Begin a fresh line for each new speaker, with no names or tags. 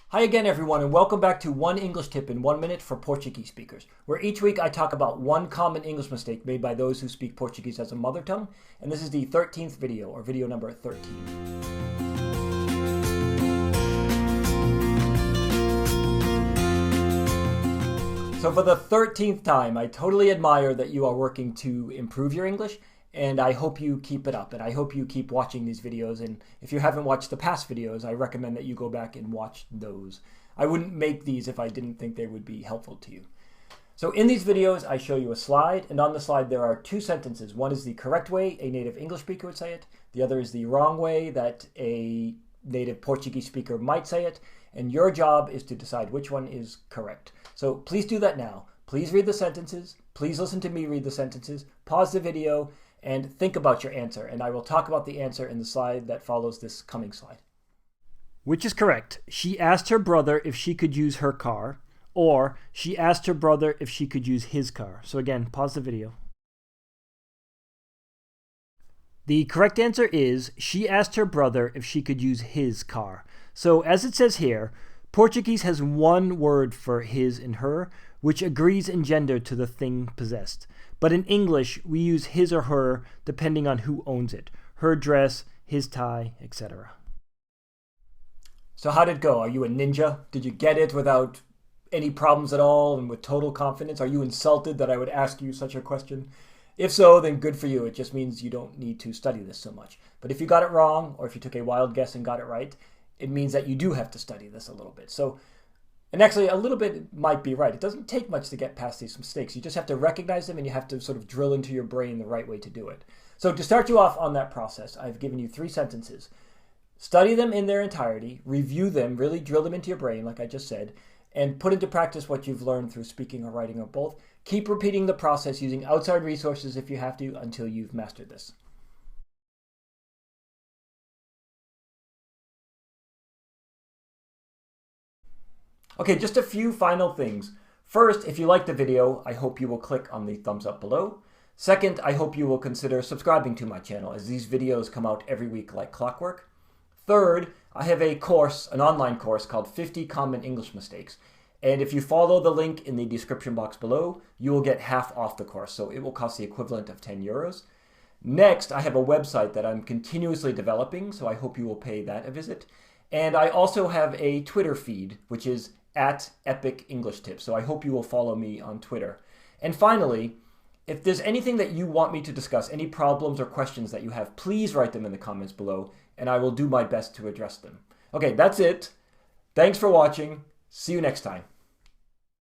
Hi again everyone, and welcome back to One English Tip in 1 Minute for Portuguese Speakers, where each week I talk about one common English mistake made by those who speak Portuguese as a mother tongue, and this is the 13th video, or video number 13. So for the 13th time, I totally admire that you are working to improve your English, and I hope you keep it up, and I hope you keep watching these videos, and if you haven't watched the past videos, I recommend that you go back and watch those. I wouldn't make these if I didn't think they would be helpful to you. So in these videos, I show you a slide, and on the slide there are two sentences. One is the correct way a native English speaker would say it. The other is the wrong way that a native Portuguese speaker might say it, and your job is to decide which one is correct. So please do that now. Please read the sentences. Please listen to me read the sentences. Pause the video and think about your answer, and I will talk about the answer in the slide that follows this coming slide. Which is correct? She asked her brother if she could use her car, or she asked her brother if she could use his car. So again, pause the video. The correct answer is she asked her brother if she could use his car. So as it says here, Portuguese has one word for his and her, which agrees in gender to the thing possessed. But in English, we use his or her depending on who owns it. Her dress, his tie, etc. So how did it go? Are you a ninja? Did you get it without any problems at all and with total confidence? Are you insulted that I would ask you such a question? If so, then good for you. It just means you don't need to study this so much. But if you got it wrong, or if you took a wild guess and got it right, it means that you do have to study this a little bit. And actually, a little bit might be right. It doesn't take much to get past these mistakes. You just have to recognize them, and you have to sort of drill into your brain the right way to do it. So to start you off on that process, I've given you 3 sentences. Study them in their entirety, review them, really drill them into your brain, like I just said, and put into practice what you've learned through speaking or writing or both. Keep repeating the process using outside resources if you have to until you've mastered this. Okay, just a few final things. First, if you liked the video, I hope you will click on the thumbs up below. Second, I hope you will consider subscribing to my channel, as these videos come out every week like clockwork. Third, I have a course, an online course called 50 Common English Mistakes. And if you follow the link in the description box below, you will get half off the course, so it will cost the equivalent of 10 euros. Next, I have a website that I'm continuously developing, so I hope you will pay that a visit. And I also have a Twitter feed, which is @EpicEnglishTips, so I hope you will follow me on Twitter. And finally, if there's anything that you want me to discuss, any problems or questions that you have, please write them in the comments below, and I will do my best to address them. Okay, that's it. Thanks for watching. See you next time.